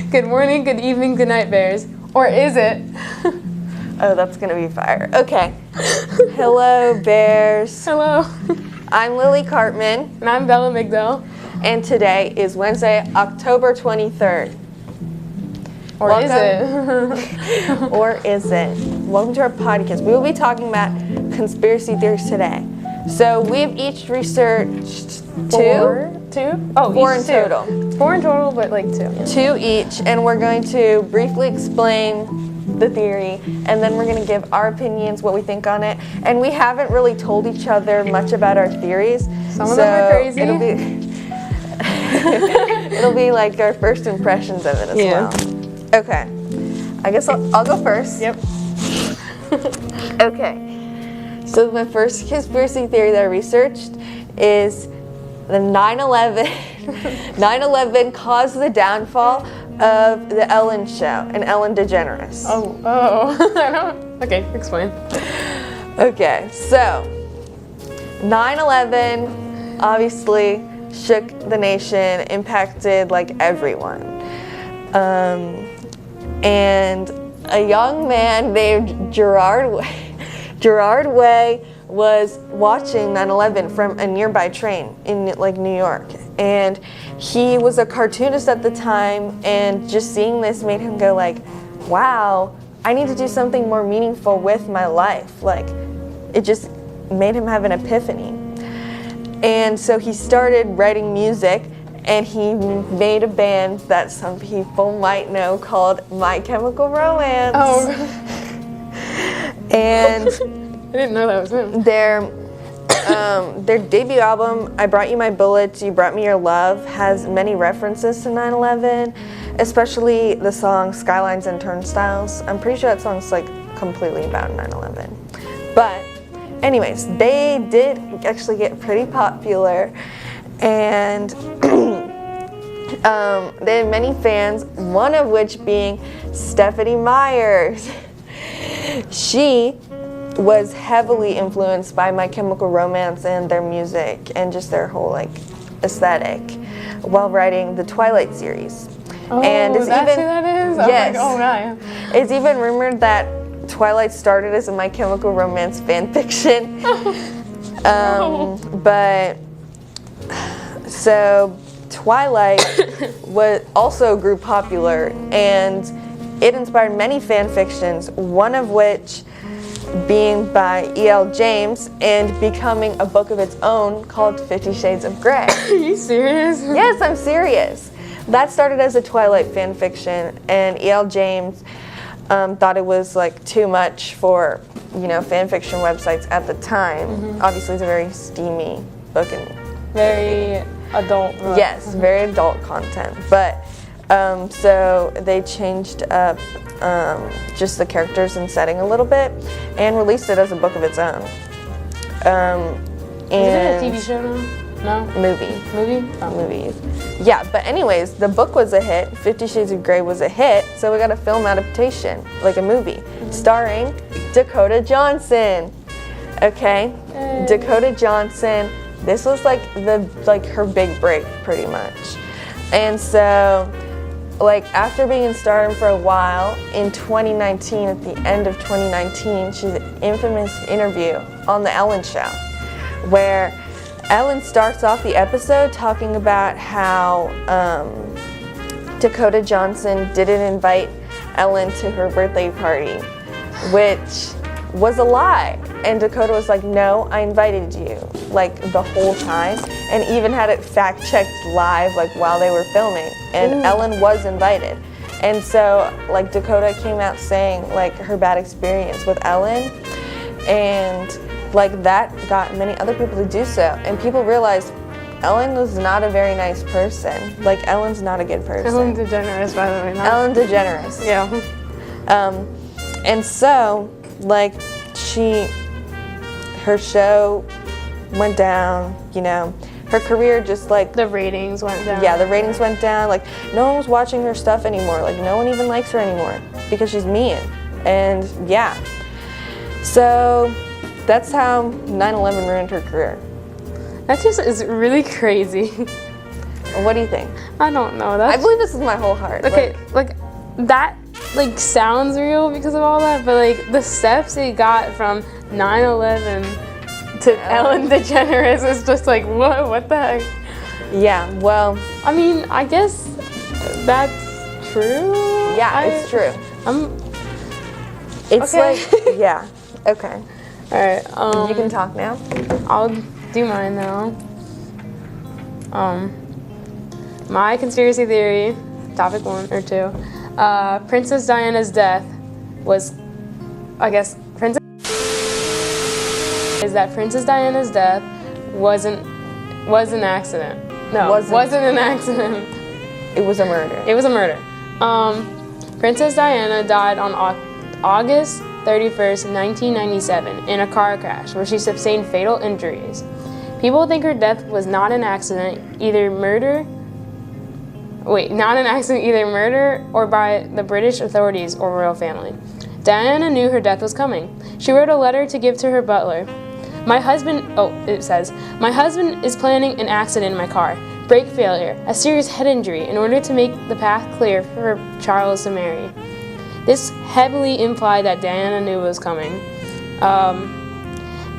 Good morning, good evening, good night, bears. Or is it? Oh, that's gonna be fire. Okay. Hello, bears. Hello. I'm Lily Cartman. And I'm Bella McDowell. And today is Wednesday, October 23rd. Or is it? Or is it? Welcome to our podcast. We will be talking about conspiracy theories today. So we've each researched Two? Oh, four in each two. total. Four in total, but like two. Two each, and we're going to briefly explain the theory, and then we're going to give our opinions, what we think on it. And we haven't really told each other much about our theories. Some of them are crazy. It'll be like our first impressions of it as well. Okay. I guess I'll go first. Yep. Okay. So my first conspiracy theory that I researched is the 9/11. 9/11 caused the downfall of the Ellen Show and Ellen DeGeneres. Oh. I don't. Okay, explain. Okay, so 9/11 obviously shook the nation, impacted like everyone. And a young man named Gerard Way was watching 9/11 from a nearby train in like New York, and he was a cartoonist at the time, and just seeing this made him go like, wow, I need to do something more meaningful with my life. Like, it just made him have an epiphany. And so he started writing music, and he made a band that some people might know called My Chemical Romance. Oh. And I didn't know that was him. their debut album, I Brought You My Bullets, You Brought Me Your Love, has many references to 9/11, especially the song Skylines and Turnstiles. I'm pretty sure that song's like completely about 9/11. But anyways, they did actually get pretty popular, and they had many fans, one of which being Stephanie Myers. She was heavily influenced by My Chemical Romance and their music and just their whole like aesthetic while writing the Twilight series. Oh, and it's that's even, who that is? Yes. Oh my God. It's even rumored that Twilight started as a My Chemical Romance fan fiction. But so Twilight also grew popular, and it inspired many fan fictions, one of which being by E.L. James and becoming a book of its own called 50 Shades of Grey. Are you serious? Yes, I'm serious. That started as a Twilight fan fiction, and E.L. James thought it was like too much for, fan fiction websites at the time. Mm-hmm. Obviously, it's a very steamy book and very adult. Yes, very adult content. But so they changed up just the characters and setting a little bit, and released it as a book of its own. Is it a TV show now? No? Movie? Oh. Movies. Yeah, but anyways, the book was a hit. 50 Shades of Grey was a hit, so we got a film adaptation, like a movie, starring Dakota Johnson. Okay? Hey. Dakota Johnson. This was like her big break, pretty much. And so, after being in stardom for a while, in 2019, at the end of 2019, she's an infamous interview on The Ellen Show, where Ellen starts off the episode talking about how Dakota Johnson didn't invite Ellen to her birthday party, which was a lie. And Dakota was like, no, I invited you, the whole time, and even had it fact-checked live, while they were filming. And Ellen was invited. And so, Dakota came out saying, her bad experience with Ellen, and, that got many other people to do so. And people realized Ellen was not a very nice person. Ellen's not a good person. Ellen DeGeneres, by the way. Ellen DeGeneres. Yeah. And so, her show went down, her career just the ratings went down. Yeah, the ratings went down. No one was watching her stuff anymore. No one even likes her anymore because she's mean. And yeah. So that's how 9/11 ruined her career. That just is really crazy. What do you think? I don't know. I That's believe this is my whole heart. okay. Like that, like sounds real because of all that, but like the steps it got from 9/11 to Ellen DeGeneres is just like what? What the heck? Yeah, well, I mean, I guess that's true. yeah, it's true. It's Okay. like, yeah, okay. All right. You can talk now. I'll do mine now. My conspiracy theory, topic 1 or 2. Princess Diana's death was, I guess, Princess Diana's death was an accident. No, wasn't an accident. It was a murder. It was a murder. Princess Diana died on August 31st, 1997 in a car crash where she sustained fatal injuries. People think her death was not an accident, either murder or by the British authorities or royal family. Diana knew her death was coming. She wrote a letter to give to her butler. It says, "My husband is planning an accident in my car, brake failure, a serious head injury in order to make the path clear for Charles to marry." This heavily implied that Diana knew it was coming.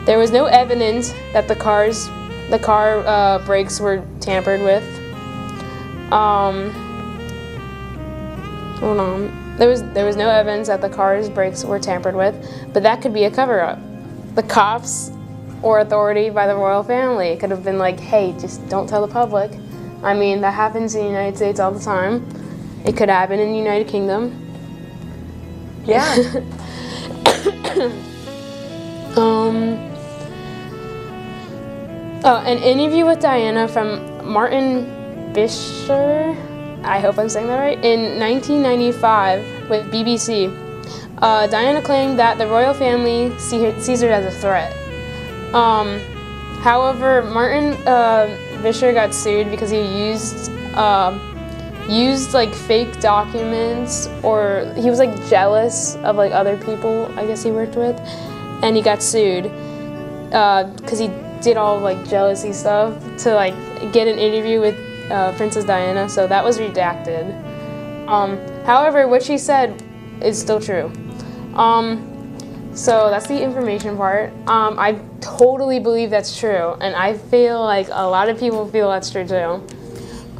There was no evidence that the car brakes were tampered with. Hold on. There was no evidence that the car's brakes were tampered with, but that could be a cover-up. The cops or authority by the royal family could have been like, "Hey, just don't tell the public." I mean, that happens in the United States all the time. It could happen in the United Kingdom. Yeah. An interview with Diana from Martin Fisher, I hope I'm saying that right, in 1995 with BBC. Diana claimed that the royal family sees her as a threat. However, Martin Fisher got sued because he used like fake documents, or he was like jealous of like other people I guess he worked with, and he got sued because he did all like jealousy stuff to like get an interview with Princess Diana, so that was redacted. However, what she said is still true. So that's the information part. I totally believe that's true, and I feel like a lot of people feel that's true too.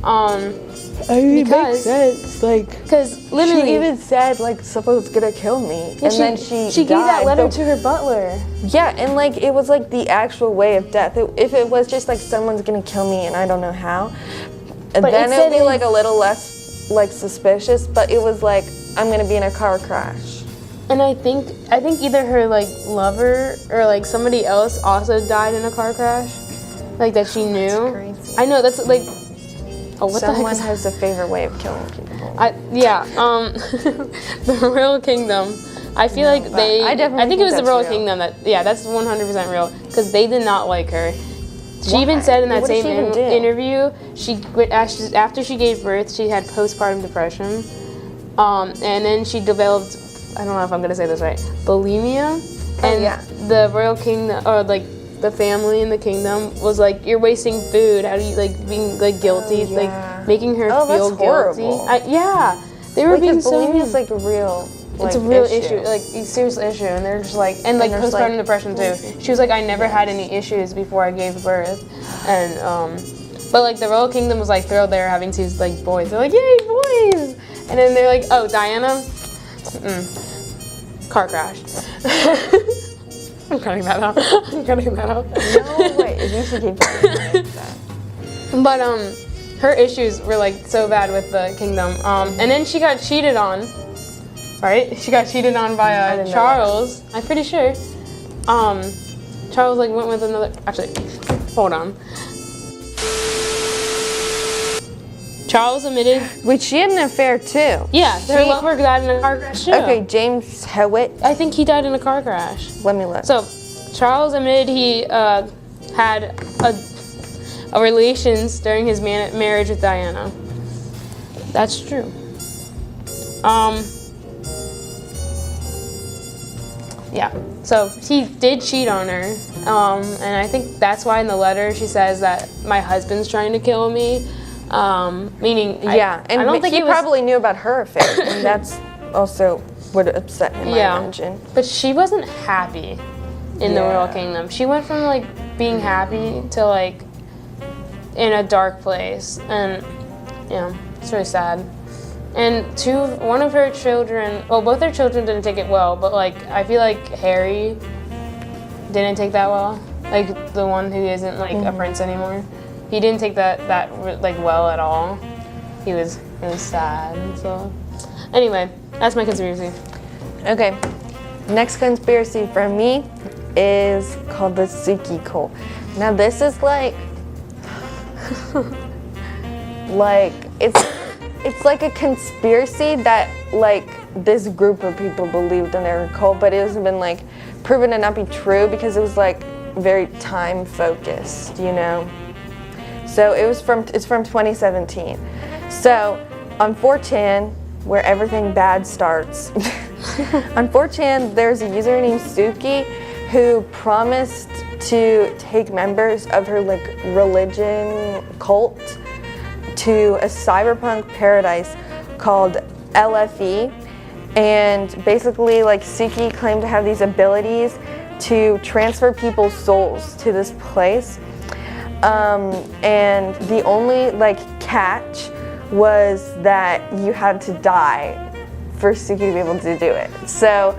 I mean, it Because- makes sense. Like, Because literally, she even said like someone's gonna kill me, and then she gave that died. letter So- to her butler. Yeah, and like it was like the actual way of death. If it was just like someone's gonna kill me and I don't know how, then it it said would be like it's- a little less like suspicious. But it was like I'm gonna be in a car crash. And I think either her like lover or like somebody else also died in a car crash, like that she knew. Crazy. I know that's like. Oh, what the heck Someone is that? has a favorite way of killing people. The Royal Kingdom. I feel like they. I definitely think it was think the Royal that's real. Kingdom that. Yeah, that's 100% real because they did not like her. She even Why? said in that What did same she even do? interview, after she gave birth, she had postpartum depression, and then she developed. I don't know if I'm gonna say this right. Bulimia, and yeah. the Royal Kingdom or like the family in the kingdom was like, "You're wasting food. How do you like being like guilty, yeah. like making her Oh, feel that's guilty?" horrible. Yeah, they were being Because so bulimia mean. is like a real. It's a real issue, like a serious issue, and they're just like, and like there's, postpartum like- depression too. She was like, I never had any issues before I gave birth, and but like the Royal Kingdom was like thrilled they were having two like boys. They're like, yay, boys! And then they're like, oh, Diana, car crash. I'm cutting that out. I'm cutting that out. No way. You should keep talking like that. But her issues were like so bad with the kingdom. And then she got cheated on. Right? She got cheated on by didn't know Charles. I'm pretty sure. Charles like went with another. Actually, hold on. Charles admitted. Wait, she had an affair too. Yeah, her lover died in a car crash too. Okay, James Hewitt. I think he died in a car crash. Let me look. So, Charles admitted he had a relations during his marriage with Diana. That's true. Yeah. So he did cheat on her, and I think that's why in the letter she says that my husband's trying to kill me. Meaning, Yeah, and I don't think he it was, probably knew about her affair, and that's also what upset him, I imagine. but she wasn't happy in the Royal Kingdom. She went from like being happy to like in a dark place, and it's really sad. And one of her children, well, both her children didn't take it well, but like I feel like Harry didn't take that well. Like the one who isn't like a prince anymore, he didn't take that like well at all. He was sad and stuff. Anyway, that's my conspiracy. Okay, next conspiracy from me is called the Suki cult. Now this is like it's like a conspiracy that like this group of people believed in their cult, but it hasn't been like proven to not be true because it was like very time focused, you know. So it's from 2017. So on 4chan, where everything bad starts, on 4chan there's a user named Suki who promised to take members of her like religion cult to a cyberpunk paradise called LFE, and basically like Suki claimed to have these abilities to transfer people's souls to this place, and the only like catch was that you had to die for Suki to be able to do it. So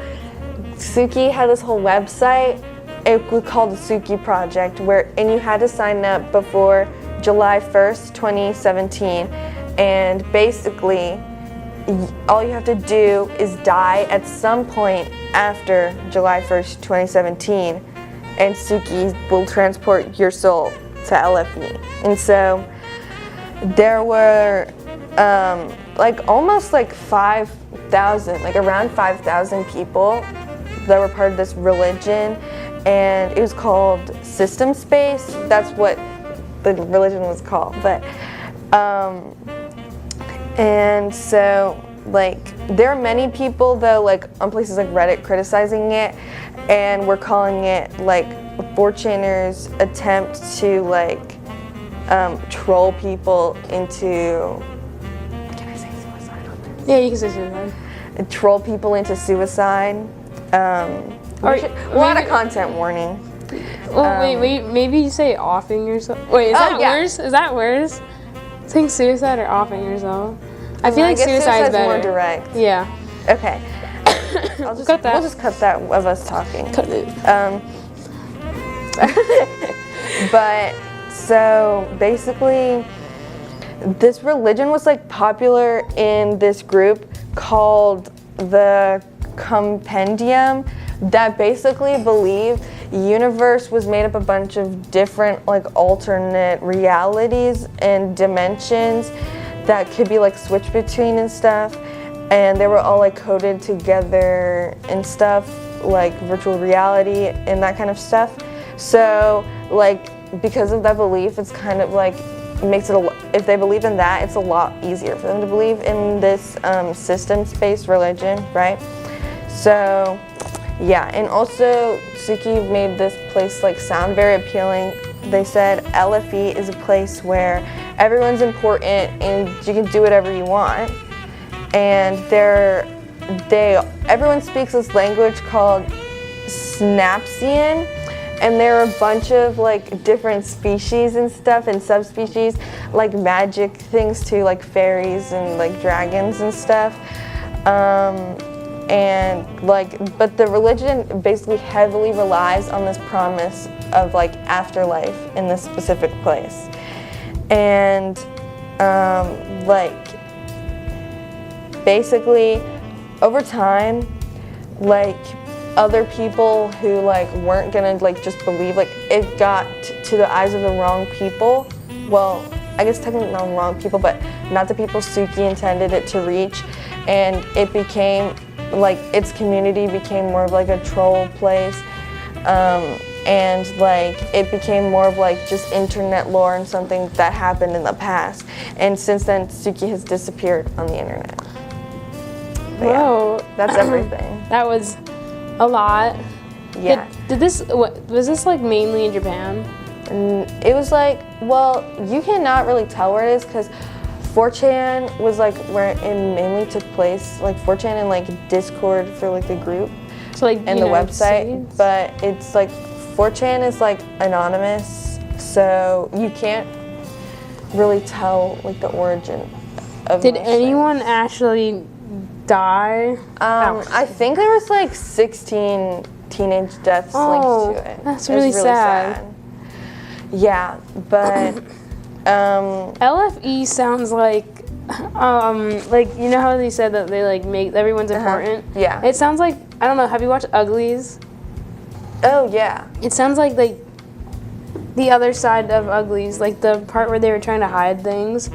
Suki had this whole website. It was called the Suki Project, and you had to sign up before July 1st, 2017, and basically all you have to do is die at some point after July 1st, 2017, and Suki will transport your soul to LFE. And so there were like almost like 5,000, like around 5,000 people that were part of this religion, and it was called System Space. That's what the religion was called. But and so like there are many people though, like on places like Reddit, criticizing it, and we're calling it like 4chaners attempt to like troll people into, can I say suicide on this? Yeah, you can say suicide. Troll people into suicide. A lot of content warning. Well, wait, maybe you say offing yourself. Wait, is that worse? Is that worse? Saying suicide or offing yourself? I feel like suicide's better. More direct. Yeah. Okay. Cut that. We'll just cut that of us talking. Cut it. But so basically, this religion was like popular in this group called the Compendium, that basically believe universe was made up a bunch of different like alternate realities and dimensions that could be like switched between and stuff, and they were all like coded together and stuff, like virtual reality and that kind of stuff. So like because of that belief, it's kind of like makes it if they believe in that, it's a lot easier for them to believe in this systems-based religion, right? So yeah, and also Suki made this place like sound very appealing. They said LFE is a place where everyone's important and you can do whatever you want. And everyone speaks this language called Synapsian, and there are a bunch of like different species and stuff and subspecies, like magic things too, like fairies and like dragons and stuff. And like, but the religion basically heavily relies on this promise of like afterlife in this specific place. And like basically over time, like other people who like weren't gonna like just believe, like it got to the eyes of the wrong people. Well, I guess technically not the wrong people, but not the people Suki intended it to reach. And it became like its community became more of like a troll place, and like it became more of like just internet lore and something that happened in the past. And since then, Suki has disappeared on the internet. But Whoa, yeah, that's everything. That was a lot. Yeah. Was this like mainly in Japan? And it was like, well, you cannot really tell where it is because 4chan was like where it mainly took place, like 4chan and like Discord for like the group, So like and the United website. States? But it's like 4chan is like anonymous, so you can't really tell like the origin of. Did most anyone things. actually die? I think there was like 16 teenage deaths linked to it. That's It was really sad. Yeah, but LFE sounds like you know how they said that they like make everyone's important. Yeah. It sounds like, I don't know. Have you watched Uglies? oh yeah. It sounds like the other side of Uglies, like the part where they were trying to hide things.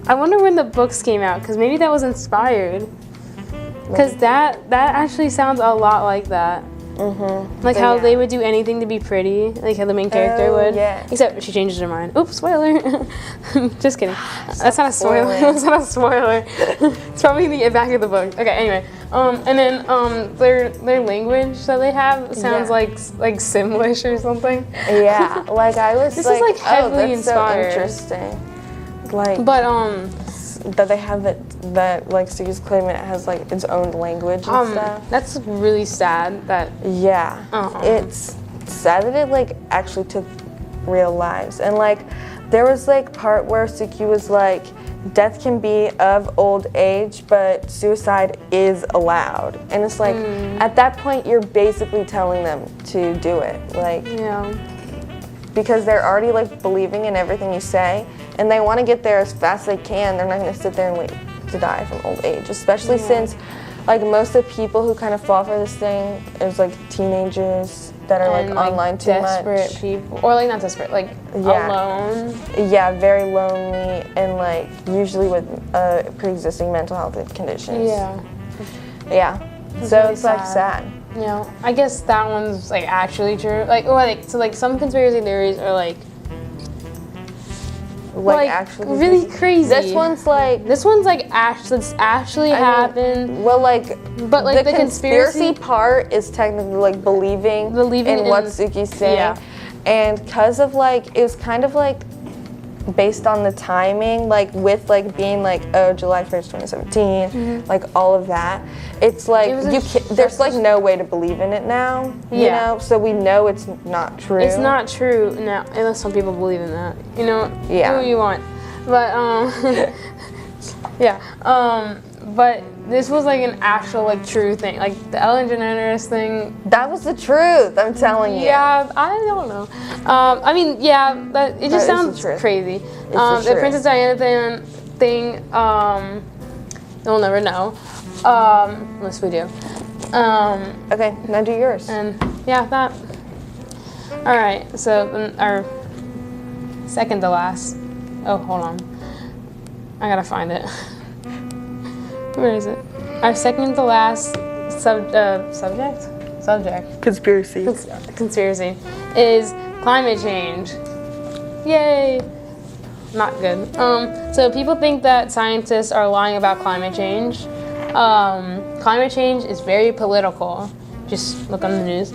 I wonder when the books came out, because maybe that was inspired. Because that actually sounds a lot like that. Like But how yeah. they would do anything to be pretty, like how the main character Oh, would. yeah. Except she changes her mind. Oops, spoiler. Just kidding. That's not a spoiler. spoiling. That's not a spoiler. It's probably in the back of the book. Okay, anyway. And then their language that they have sounds Yeah. like Simlish or something. Yeah, like I was This is, like, oh, heavily that's inspired. so interesting. Like But that they have that like Suki's claim it has like its own language and stuff. that's really sad that Yeah, Uh-huh. it's sad that it like actually took real lives, and like there was like part where Suki was like, death can be of old age, but suicide is allowed, and it's like at that point you're basically telling them to do it, like because they're already like believing in everything you say, and they want to get there as fast as they can. They're not going to sit there and wait to die from old age, especially since like most of the people who kind of fall for this thing is like teenagers that are like and, online too desperate much. people, or like not desperate, like Yeah. alone. Yeah, very lonely, and like usually with pre-existing mental health conditions. Yeah. So really it's like sad. I guess that one's like actually true. Like some conspiracy theories are like Actually really crazy. This one's like actually happened. well, like, But like the the conspiracy part is technically like believing in what Suki's saying, yeah. and because of like it was kind of like based on the timing, like with like being like July 1st, 2017, like all of that. It's like It was there's like no way to believe in it now, you Yeah. know. So we know it's not true. It's not true now, unless some people believe in that. You know, Yeah. do what you want. But but this was like an actual like true thing, like the Ellen DeGeneres thing. That was the truth. I'm telling you. Yeah, I don't know. I mean, yeah, that it just That is the sounds truth. crazy. the The truth. Princess Diana thing, we'll never know, unless we do. Okay, now do yours. And yeah, that. All right, so our second to last. Oh, hold on. I gotta find it. Where is it? Our second to last subject Conspiracy. conspiracy is climate change. Yay! Not good. So people think that scientists are lying about climate change. Climate change is very political. Just look on the news.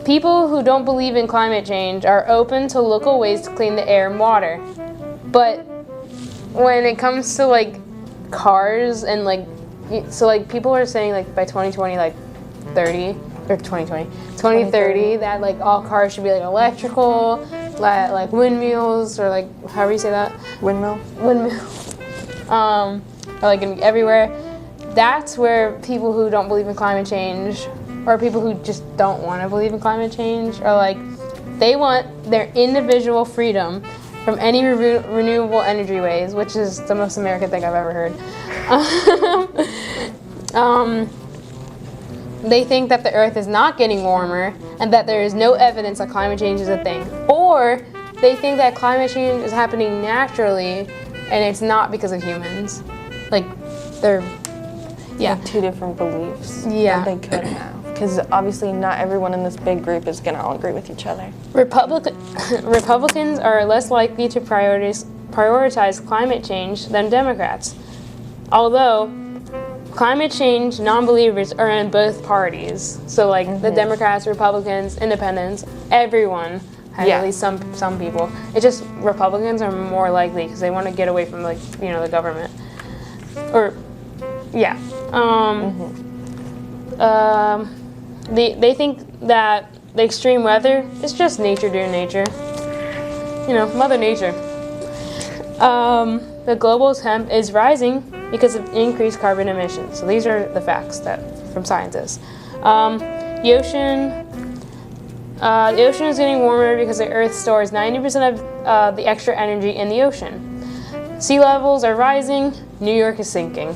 People who don't believe in climate change are open to local ways to clean the air and water. But when it comes to like cars and like, so like people are saying like by 2020, like 30, or 2030, that like all cars should be like electrical, like windmills, or like however you say that. Windmill. Are like gonna be everywhere. That's where people who don't believe in climate change, or people who just don't want to believe in climate change, are like, they want their individual freedom from any renewable energy ways, which is the most American thing I've ever heard. They think that the earth is not getting warmer and that there is no evidence that climate change is a thing. Or they think that climate change is happening naturally and it's not because of humans. Like, they're, yeah. Like two different beliefs. Yeah. That they could have. Because obviously not everyone in this big group is going to all agree with each other. Republicans are less likely to prioritize climate change than Democrats. Although climate change non-believers are in both parties. So like the Democrats, Republicans, Independents, everyone has at least some people. It's just Republicans are more likely because they want to get away from like the government. Or yeah. They think that the extreme weather is just nature doing nature. Mother Nature. The global temp is rising because of increased carbon emissions. So these are the facts from scientists. The ocean is getting warmer because the Earth stores 90% of the extra energy in the ocean. Sea levels are rising. New York is sinking.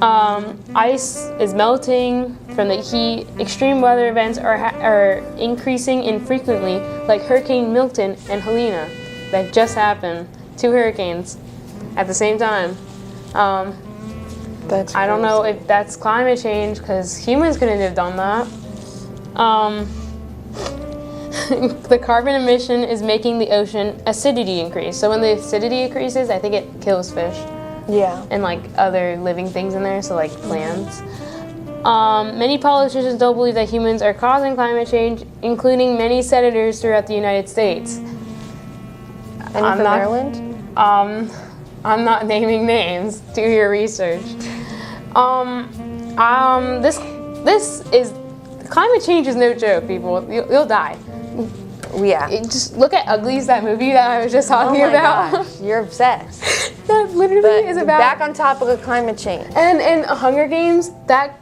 Ice is melting from the heat. Extreme weather events are increasing infrequently, like Hurricane Milton and Helena that just happened. 2 hurricanes at the same time. That's I don't know if that's climate change because humans couldn't have done that. The carbon emission is making the ocean acidity increase. So when the acidity increases, I think it kills fish. Yeah. And like other living things in there, so like plants. Many politicians don't believe that humans are causing climate change, including many senators throughout the United States. Any from Maryland? I'm not naming names. Do your research. This is climate change is no joke, people. You'll die. Yeah. Just look at Uglies, that movie that I was just talking about. Gosh, you're obsessed. That literally is about. Back on topic of climate change. And in Hunger Games, that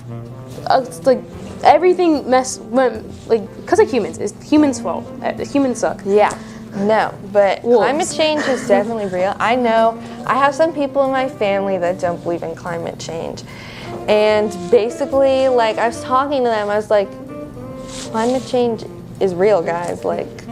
like everything went like because of humans. It's humans' fault. Humans suck. Yeah. No, but Wolves. Climate change is definitely real. I know. I have some people in my family that don't believe in climate change. And basically, like, I was talking to them, I was like, climate change is real, guys. Like,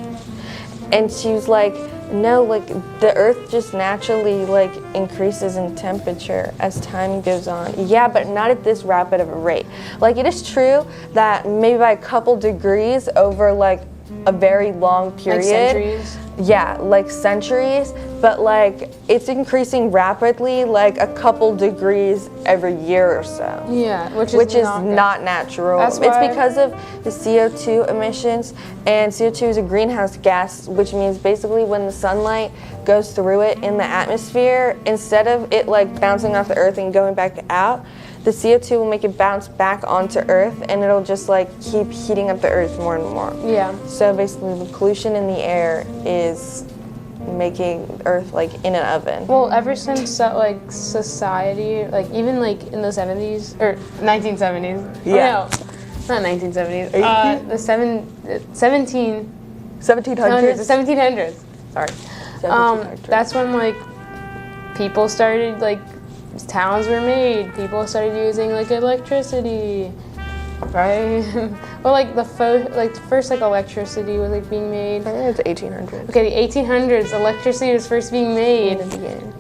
and she was like, no, like, the earth just naturally, like, increases in temperature as time goes on. Yeah, but not at this rapid of a rate. Like, it is true that maybe by a couple degrees over, like, a very long period. Like centuries? Yeah, like centuries, but like it's increasing rapidly, like a couple degrees every year or so. Yeah, which is not natural. That's it's why because of the CO2 emissions, and CO2 is a greenhouse gas, which means basically when the sunlight goes through it in the atmosphere, instead of it like bouncing off the earth and going back out, the CO2 will make it bounce back onto Earth, and it'll just like keep heating up the Earth more and more. Yeah. So basically, the pollution in the air is making Earth like in an oven. Well, ever since like society, like even like in the 70s or 1970s. Yeah. Oh, no, not 1970s. The 1700s. The 1700s. Sorry. 1700s. That's when like people started like. Towns were made. People started using like electricity, right? Well, like the first like electricity was like being made. I think it's 1800s. Okay, the 1800s, electricity was first being made. In the beginning.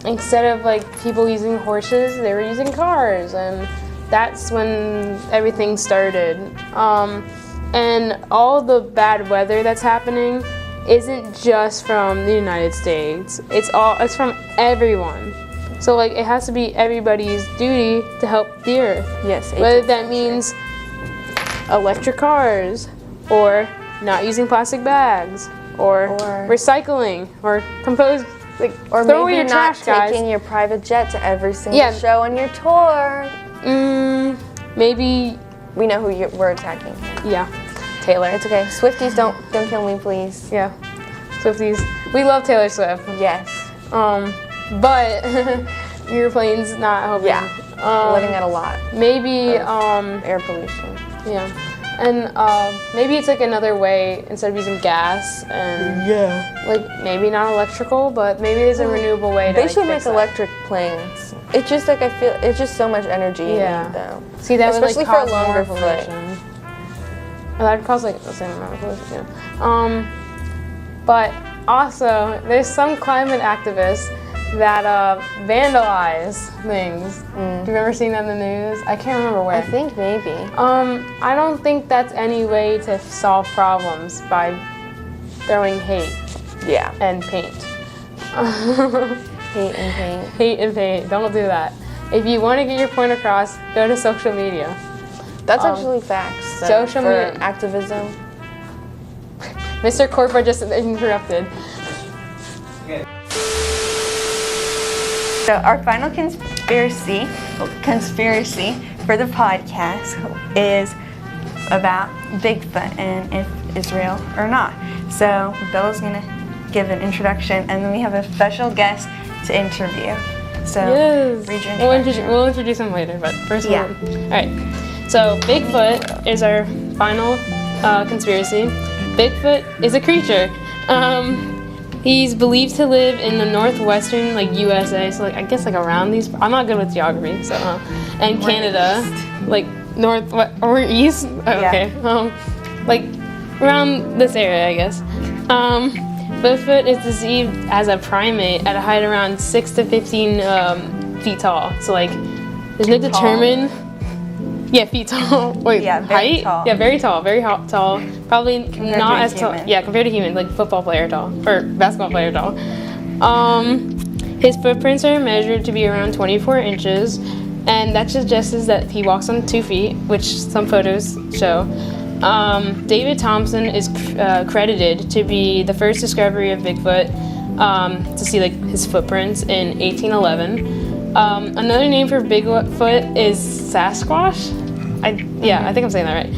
Instead of like people using horses, they were using cars, and that's when everything started. And all the bad weather that's happening isn't just from the United States. It's from everyone. So like it has to be everybody's duty to help the earth. Yes. Whether that means electric cars, or not using plastic bags, or recycling, or compose, like or throw away maybe your not trash, guys. taking your private jet to every single show on your tour. Maybe we know who we're attacking. Yeah, Taylor. It's okay. Swifties, don't kill me, please. Yeah, Swifties. We love Taylor Swift. Yes. But your plane's not helping. Yeah. Letting out a lot. Maybe air pollution. Yeah. And maybe it's like another way instead of using gas and like maybe not electrical, but maybe there's a renewable way to They like, should fix make electric planes. It's just like I feel it's just so much energy you need though. See, that especially would like for cause a longer more flight. pollution. That would cause like the same amount of pollution. Yeah. But also there's some climate activists that vandalize things. Do you remember seeing that in the news? I can't remember where. I think maybe. I don't think that's any way to solve problems by throwing hate. Yeah. And paint. Hate and paint. Hate and paint. Don't do that. If you want to get your point across, go to social media. That's actually facts. Social for media. activism. Mr. Corpa just interrupted. So our final conspiracy for the podcast is about Bigfoot and if it's real or not. So Bella's gonna give an introduction, and then we have a special guest to interview. So Yes. read your We'll introduction. we'll introduce him later, but first Yeah. all right. So Bigfoot is our final conspiracy. Bigfoot is a creature. He's believed to live in the northwestern, like USA, so like I guess like around these. I'm not good with geography, so and Canada, like north or east. Oh, Yeah. okay, like around this area, I guess. Bigfoot is perceived as a primate at a height around 6 to 15 feet tall. So like, there's no determined. Yeah, feet tall. Wait, Yeah, very height? tall. Yeah, very tall, tall. Probably Compared not to a as tall. human. Yeah, compared to human, like football player tall or basketball player tall. His footprints are measured to be around 24 inches, and that suggests that he walks on 2 feet, which some photos show. David Thompson is credited to be the first discovery of Bigfoot, to see like his footprints in 1811. Another name for Bigfoot is Sasquatch. I think I'm saying that right.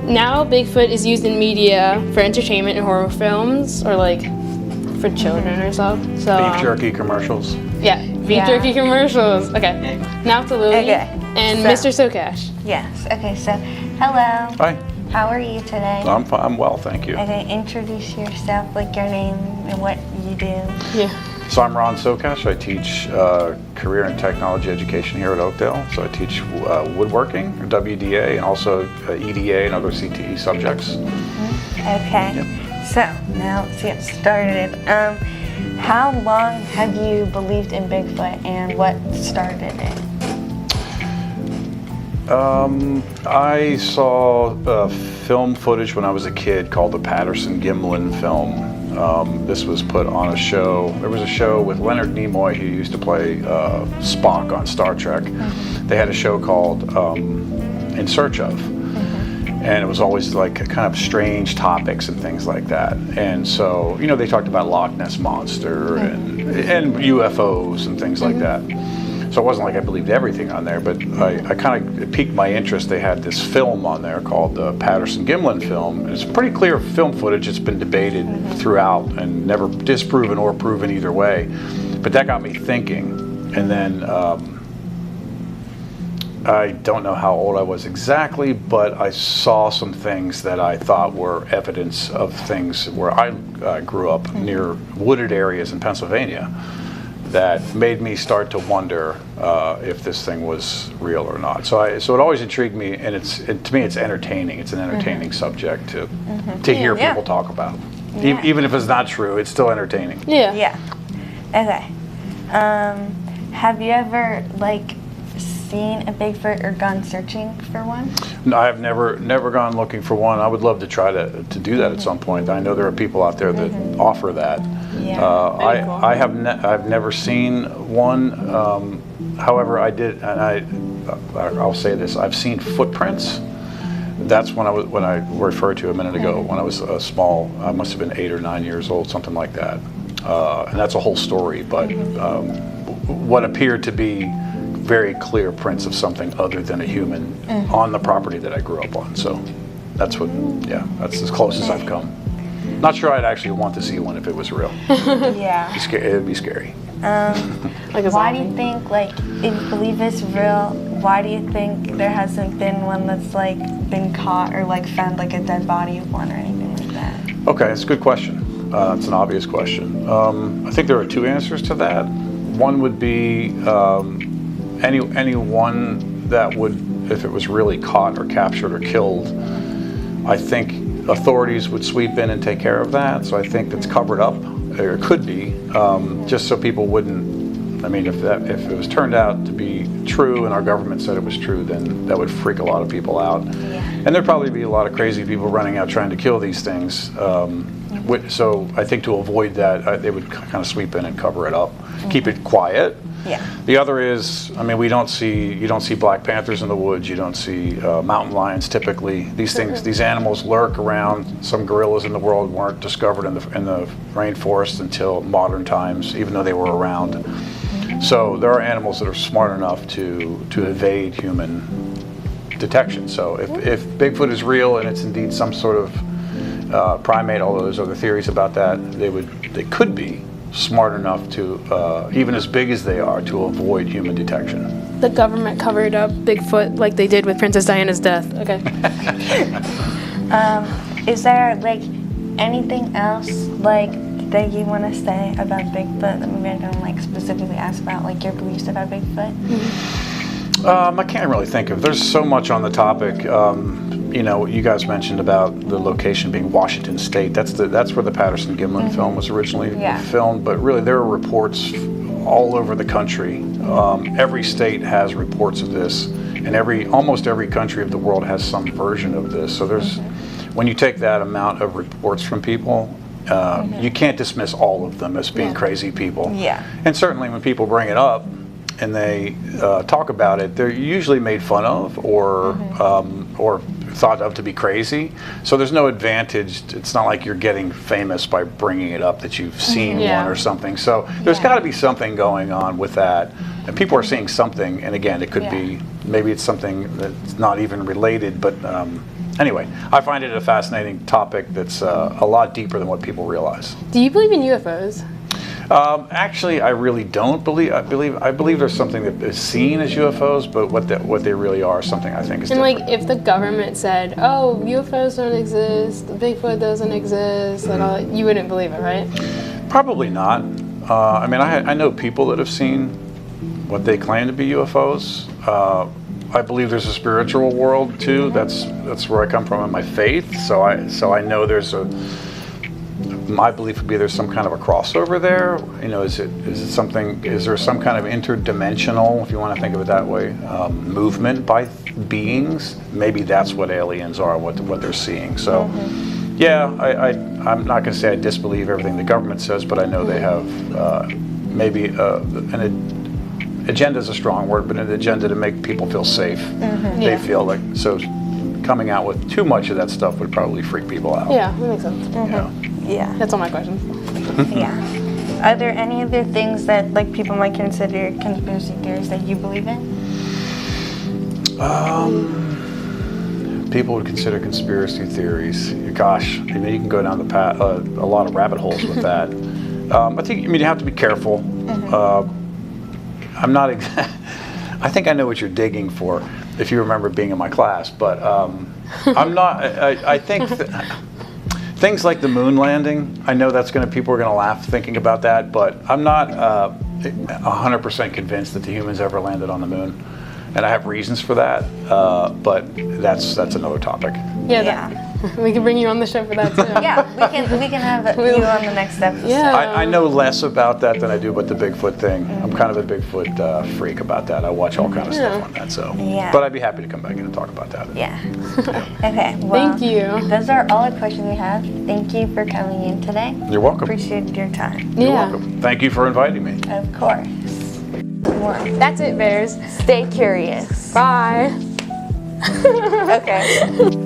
Now Bigfoot is used in media for entertainment and horror films, or like for children or so. So Beef jerky commercials. yeah, beef Yeah. jerky commercials. Okay, now to Lily Okay, and so- Mr. Sokash. Yes. Okay. So, hello. Hi, How are you today? I'm well, thank you. Okay. Introduce yourself, like your name and what you do. Yeah. So I'm Ron Sokash. I teach career and technology education here at Oakdale. So I teach woodworking, or WDA, and also EDA and other CTE subjects. Okay. So now let's get started. How long have you believed in Bigfoot, and what started it? I saw film footage when I was a kid called the Patterson-Gimlin film. This was put on a show. There was a show with Leonard Nimoy, who used to play Spock on Star Trek. They had a show called In Search Of. And it was always like kind of strange topics and things like that. And so, you know, they talked about Loch Ness Monster and UFOs and things like that. So it wasn't like I believed everything on there, but I kind of piqued my interest. They had this film on there called the Patterson-Gimlin film. It's pretty clear film footage. It's been debated throughout and never disproven or proven either way. But that got me thinking. And then I don't know how old I was exactly, but I saw some things that I thought were evidence of things where I grew up near wooded areas in Pennsylvania that made me start to wonder if this thing was real or not. So it always intrigued me, and to me it's entertaining. It's an entertaining subject to hear Yeah. people talk about. Yeah. Even if it's not true, it's still entertaining. Yeah. Yeah. Okay. Have you ever seen a Bigfoot or gone searching for one? No, I've never gone looking for one. I would love to try to do that at some point. I know there are people out there that offer that. Yeah. I've never seen one. However, I did, and I'll say this: I've seen footprints. That's when I referred to a minute ago, when I was small. I must have been 8 or 9 years old, something like that. And that's a whole story. But what appeared to be very clear prints of something other than a human on the property that I grew up on. So that's that's as close as I've come. Not sure I'd actually want to see one if it was real. Yeah. It'd be scary. Like a Why do you zombie. think, if you believe it's real, why do you think there hasn't been one that's been caught or found a dead body of one or anything like that? Okay, that's a good question. It's an obvious question. I think there are two answers to that. One would be anyone that would, if it was really caught or captured or killed, I think authorities would sweep in and take care of that. So I think that's covered up, or it could be, just so people wouldn't. I mean, if it was turned out to be true and our government said it was true, then that would freak a lot of people out. Yeah. And there'd probably be a lot of crazy people running out trying to kill these things, so I think to avoid that, they would kind of sweep in and cover it up, keep it quiet. Yeah. The other is, I mean, you don't see black panthers in the woods. You don't see mountain lions typically. These things, these animals lurk around. Some gorillas in the world weren't discovered in the rainforest until modern times, even though they were around. So there are animals that are smart enough to evade human detection. So if Bigfoot is real and it's indeed some sort of primate, although there's other theories about that, they could be smart enough to, even as big as they are, to avoid human detection. The government covered up Bigfoot like they did with Princess Diana's death. Okay. Is there like anything else like that you want to say about Bigfoot that maybe I don't like specifically ask about, like your beliefs about Bigfoot? I can't really think of. There's so much on the topic. You know, you guys mentioned about the location being Washington State. That's where the Patterson-Gimlin film was originally filmed. But really, there are reports all over the country. Every state has reports of this, and almost every country of the world has some version of this. So when you take that amount of reports from people, you can't dismiss all of them as being crazy people. Yeah. And certainly when people bring it up and they talk about it, they're usually made fun of or thought of to be crazy. So there's no advantage. It's not like you're getting famous by bringing it up that you've seen one or something. So there's got to be something going on with that. And people are seeing something. And again, it could be, maybe it's something that's not even related. But anyway, I find it a fascinating topic that's a lot deeper than what people realize. Do you believe in UFOs? Actually, I really don't believe. I believe there's something that is seen as UFOs, but what they really are, something I think is And different. like, if the government said, "Oh, UFOs don't exist, Bigfoot doesn't exist," and all, you wouldn't believe it, right? Probably not. I mean, I know people that have seen what they claim to be UFOs. I believe there's a spiritual world too. That's where I come from in my faith. So I know there's my belief would be there's some kind of a crossover there. You know, is there some kind of interdimensional, if you want to think of it that way, movement by beings? Maybe that's what aliens are, what they're seeing. So, yeah, I'm not going to say I disbelieve everything the government says, but I know they have maybe an agenda is a strong word, but an agenda to make people feel safe. They feel like, so coming out with too much of that stuff would probably freak people out. Yeah, that makes sense. Yeah. That's all my questions. Yeah. Are there any other things that like people might consider conspiracy theories that you believe in? People would consider conspiracy theories. Gosh, I mean, you can go down the path, a lot of rabbit holes with that. You have to be careful. I'm not. I think I know what you're digging for, if you remember being in my class. But I'm not. I think. Things like the moon landing, I know people are going to laugh thinking about that, but I'm not 100% convinced that the humans ever landed on the moon, and I have reasons for that. But that's another topic. We can bring you on the show for that too. Yeah, we can have you on the next episode. Yeah. I know less about that than I do about the Bigfoot thing. I'm kind of a Bigfoot freak about that. I watch all kind of stuff on that. So, but I'd be happy to come back in and talk about that. Yeah. Okay. Well, Thank you. Those are all the questions we have. Thank you for coming in today. You're welcome. Appreciate your time. You're welcome. Thank you for inviting me. Of course. That's it, Bears. Stay curious. Bye. Okay.